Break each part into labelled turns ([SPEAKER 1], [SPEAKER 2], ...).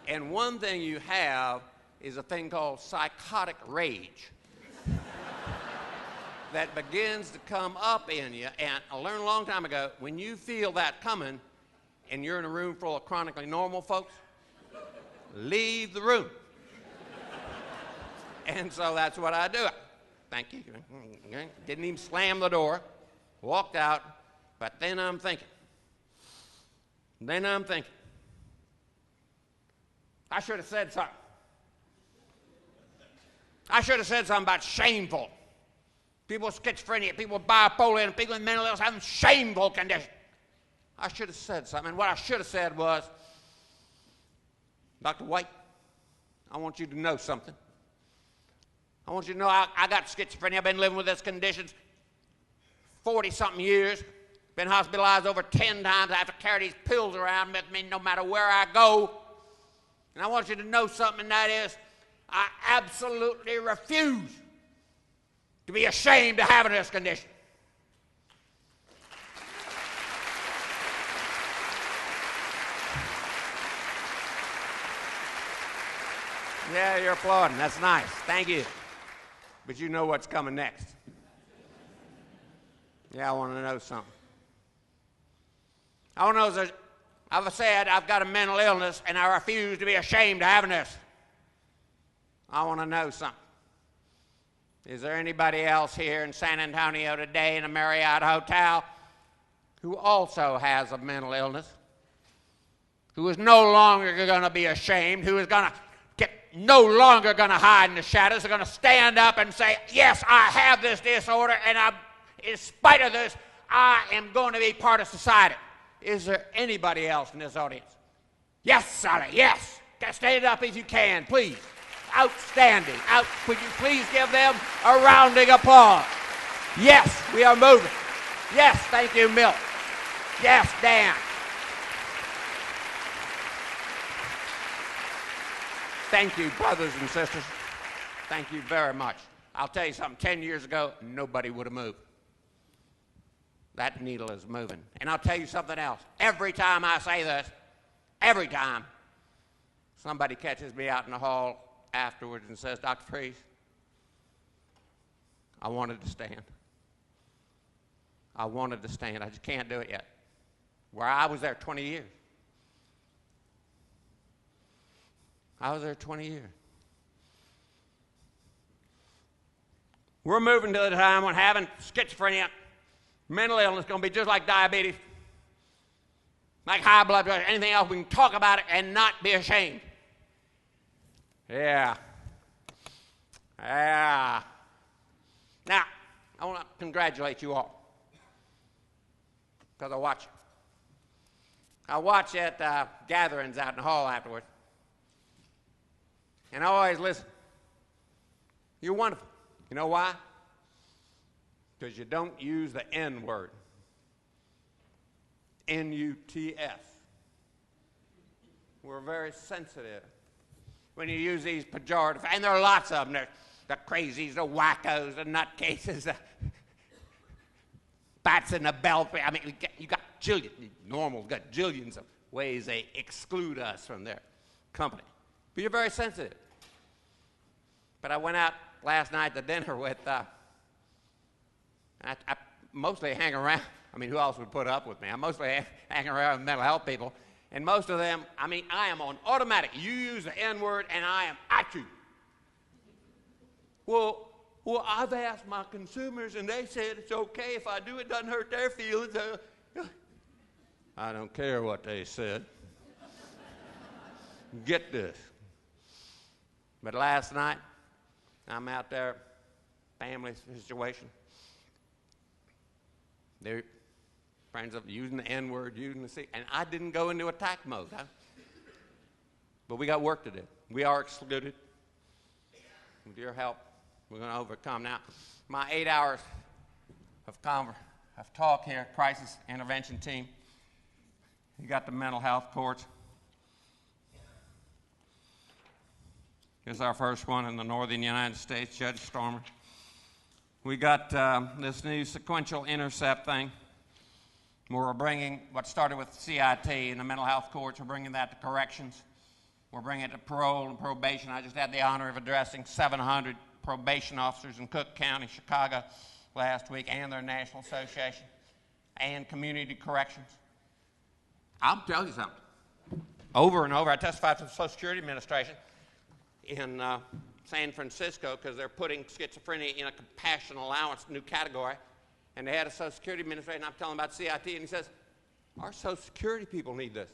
[SPEAKER 1] And one thing you have is a thing called psychotic rage that begins to come up in you. And I learned a long time ago, when you feel that coming and you're in a room full of chronically normal folks, leave the room. And so that's what I do. Thank you. Didn't even slam the door. Walked out. But then I'm thinking. I should have said something. I should have said something about shameful. People with schizophrenia, people with bipolar, and people with mental illness having shameful conditions. I should have said something. And what I should have said was, Dr. White, I want you to know something. I want you to know I got schizophrenia. I've been living with this condition 40-something years. Been hospitalized over 10 times. I have to carry these pills around with me no matter where I go. And I want you to know something, and that is, I absolutely refuse to be ashamed of having this condition. Yeah, you're applauding. That's nice. Thank you. But you know what's coming next. Yeah, I want to know something. I want to know, I've said I've got a mental illness and I refuse to be ashamed of having this. I want to know something. Is there anybody else here in San Antonio today in a Marriott hotel who also has a mental illness, who is no longer going to be ashamed, who is going to no longer going to hide in the shadows, are going to stand up and say, yes, I have this disorder, and in spite of this, I am going to be part of society? Is there anybody else in this audience? Yes, Sally, yes. Stand up if you can, please. Outstanding. Would you please give them a rounding applause? Yes, we are moving. Yes, thank you, Milt. Yes, Dan. Thank you, brothers and sisters. Thank you very much. I'll tell you something. 10 years ago, nobody would have moved. That needle is moving. And I'll tell you something else. Every time I say this, every time, somebody catches me out in the hall afterwards and says, Dr. Frese, I wanted to stand. I wanted to stand. I just can't do it yet. Where I was there 20 years. I was there 20 years. We're moving to the time when having schizophrenia, mental illness, is going to be just like diabetes, like high blood pressure, anything else. We can talk about it and not be ashamed. Yeah. Now, I want to congratulate you all, because I watch you. I watch at gatherings out in the hall afterwards, and I always listen. You're wonderful. You know why? Because you don't use the N word. N-U-T-S. We're very sensitive when you use these pejorative, and there are lots of them. There's the crazies, the wackos, the nutcases, the bats in the belfry. I mean, you got jillions, normals got jillions of ways they exclude us from their company. But you're very sensitive. But I went out last night to dinner with, I mostly hang around. I mean, who else would put up with me? I mostly hang around with mental health people. And most of them, I mean, I am on automatic. You use the N word and I am at you. Well, I've asked my consumers and they said it's okay if I do it, doesn't hurt their feelings. I don't care what they said. Get this. But last night, I'm out there, family situation. They're friends of using the N word, using the C, and I didn't go into attack mode. But we got work to do. We are excluded. With your help, we're going to overcome. Now, my 8 hours of talk here, crisis intervention team. You got the mental health courts. This is our first one in the northern United States, Judge Stormer. We got this new sequential intercept thing. We're bringing what started with CIT and the mental health courts. We're bringing that to corrections. We're bringing it to parole and probation. I just had the honor of addressing 700 probation officers in Cook County, Chicago last week, and their national association, and community corrections. I'll tell you something. Over and over, I testified to the Social Security Administration in San Francisco because they're putting schizophrenia in a compassion allowance new category. And they had a Social Security Administrator, and I'm telling him about CIT, and he says, our Social Security people need this.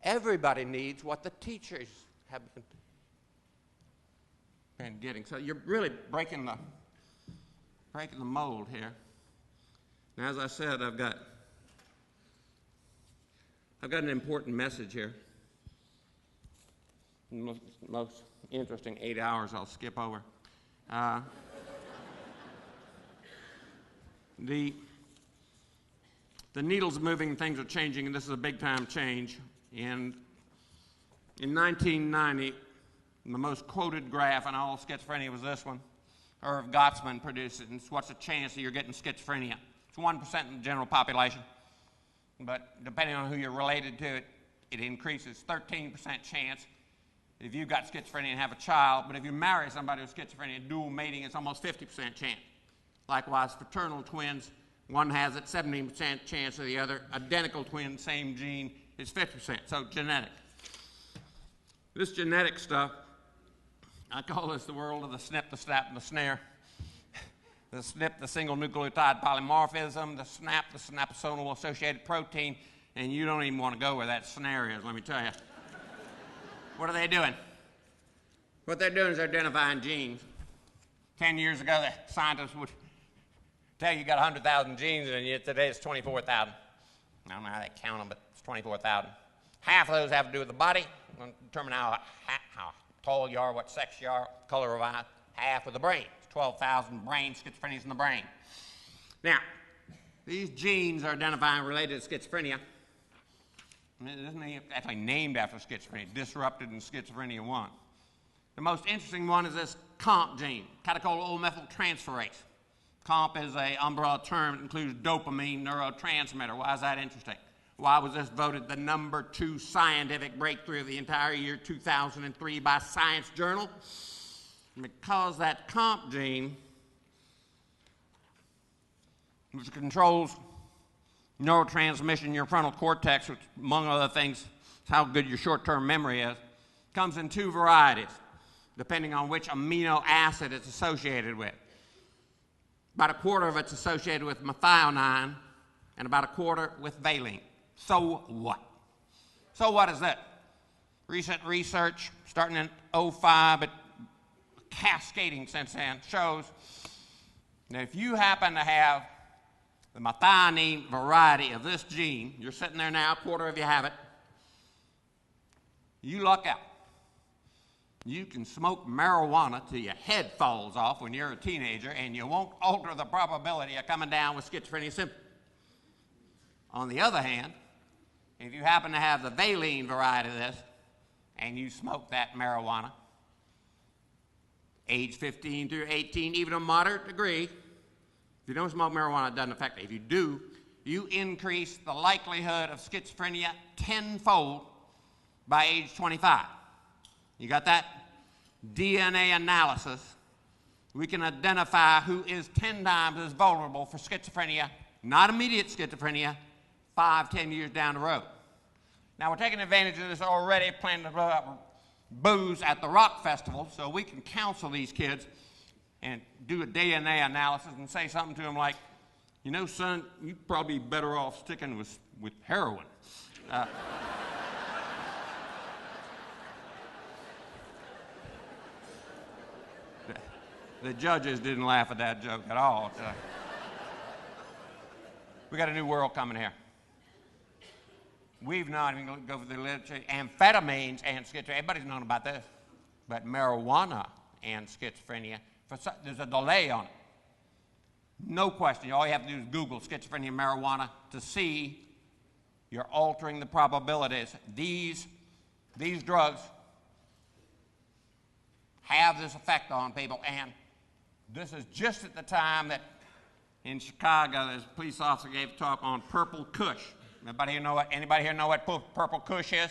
[SPEAKER 1] Everybody needs what the teachers have been getting. So you're really breaking the mold here. Now, as I said, I've got an important message here. The most interesting 8 hours I'll skip over. The needle's moving, things are changing, and this is a big-time change. And in 1990, the most quoted graph in all schizophrenia was this one. Irv Gottsman produced it, and it's what's the chance that you're getting schizophrenia. It's 1% in the general population, but depending on who you're related to, it increases. 13% chance if you've got schizophrenia and have a child, but if you marry somebody with schizophrenia, dual mating, it's almost 50% chance. Likewise, fraternal twins, one has it, 17% chance of the other. Identical twin, same gene, is 50%, so genetic. This genetic stuff, I call this the world of the SNP, the SNAP, and the snare. The SNP, the single nucleotide polymorphism, the SNAP, the synapsomal associated protein, and you don't even want to go where that snare is, let me tell you. What are they doing? What they're doing is they're identifying genes. 10 years ago, the scientists would tell you got 100,000 genes in you. Today it's 24,000. I don't know how they count them, but it's 24,000. Half of those have to do with the body. We'll determine how tall you are, what sex you are, color of eye. Half with the brain. It's 12,000 brain schizophrenias in the brain. Now, these genes are identifying related to schizophrenia. Isn't it actually named after schizophrenia? Disrupted in schizophrenia 1. The most interesting one is this COMP gene, catechol-O-methyltransferase. COMP is an umbrella term that includes dopamine neurotransmitter. Why is that interesting? Why was this voted the #2 scientific breakthrough of the entire year 2003 by Science Journal? Because that COMP gene, which controls neurotransmission in your frontal cortex, which, among other things, is how good your short-term memory is, comes in 2 varieties, depending on which amino acid it's associated with. About a quarter of it's associated with methionine, and about a quarter with valine. So what? So what is that? Recent research, starting in 2005, but cascading since then, shows that if you happen to have the methionine variety of this gene, you're sitting there now, a quarter of you have it, you luck out. You can smoke marijuana till your head falls off when you're a teenager, and you won't alter the probability of coming down with schizophrenia symptoms. On the other hand, if you happen to have the valine variety of this, and you smoke that marijuana, age 15 through 18, even a moderate degree, if you don't smoke marijuana, it doesn't affect it. If you do, you increase the likelihood of schizophrenia tenfold by age 25. You got that? DNA analysis. We can identify who is 10 times as vulnerable for schizophrenia, not immediate schizophrenia, 5, 10 years down the road. Now, we're taking advantage of this already, planning to blow up booze at the rock festival, so we can counsel these kids and do a DNA analysis and say something to them like, you know, son, you'd probably be better off sticking with heroin. The judges didn't laugh at that joke at all. So. We got a new world coming here. We've not even go for the literature. Amphetamines and schizophrenia. Everybody's known about this. But marijuana and schizophrenia, there's a delay on it. No question. All you have to do is Google schizophrenia and marijuana to see you're altering the probabilities. These drugs have this effect on people, and this is just at the time that in Chicago, this police officer gave a talk on purple kush. Anybody here know what purple kush is?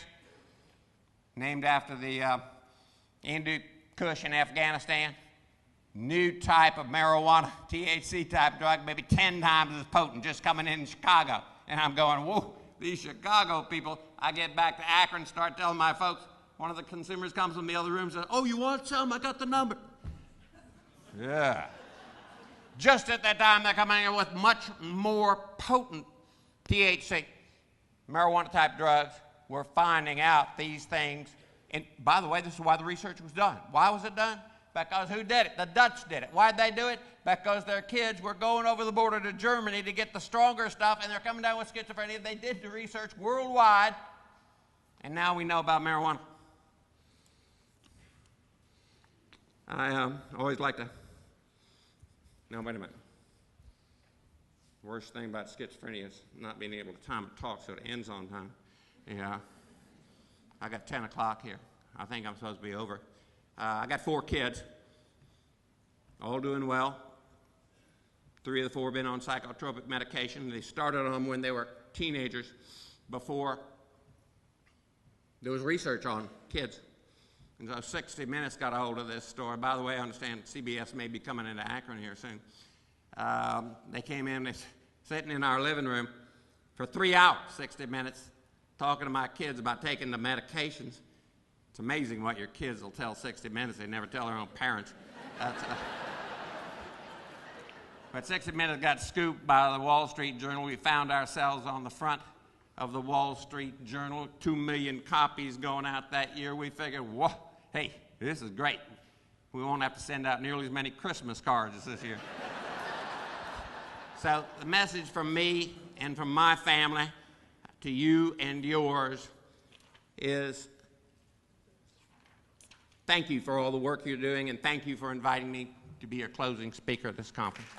[SPEAKER 1] named after the Hindu Kush in Afghanistan. New type of marijuana, THC type drug, maybe 10 times as potent, just coming in Chicago. And I'm going, whoa, these Chicago people. I get back to Akron, start telling my folks. One of the consumers comes in the other room and says, oh, you want some? I got the number. Yeah. Just at that time, they're coming in with much more potent THC. Marijuana type drugs. We're finding out these things. And by the way, this is why the research was done. Why was it done? Because who did it? The Dutch did it. Why'd they do it? Because their kids were going over the border to Germany to get the stronger stuff, and they're coming down with schizophrenia. They did the research worldwide, and now we know about marijuana. I always like to, no, wait a minute. Worst thing about schizophrenia is not being able to time a talk so it ends on time. Yeah. I got 10 o'clock here. I think I'm supposed to be over. I got 4 kids, all doing well. 3 of the 4 have been on psychotropic medication. They started on them when they were teenagers before there was research on kids. And so 60 Minutes got a hold of this story. By the way, I understand CBS may be coming into Akron here soon. They came in, they're sitting in our living room for 3 hours, 60 Minutes, talking to my kids about taking the medications. It's amazing what your kids will tell 60 Minutes. They never tell their own parents. But 60 Minutes got scooped by the Wall Street Journal. We found ourselves on the front of the Wall Street Journal, 2 million copies going out that year. We figured, whoa, hey, this is great. We won't have to send out nearly as many Christmas cards as this year. So the message from me and from my family to you and yours is thank you for all the work you're doing, and thank you for inviting me to be your closing speaker at this conference.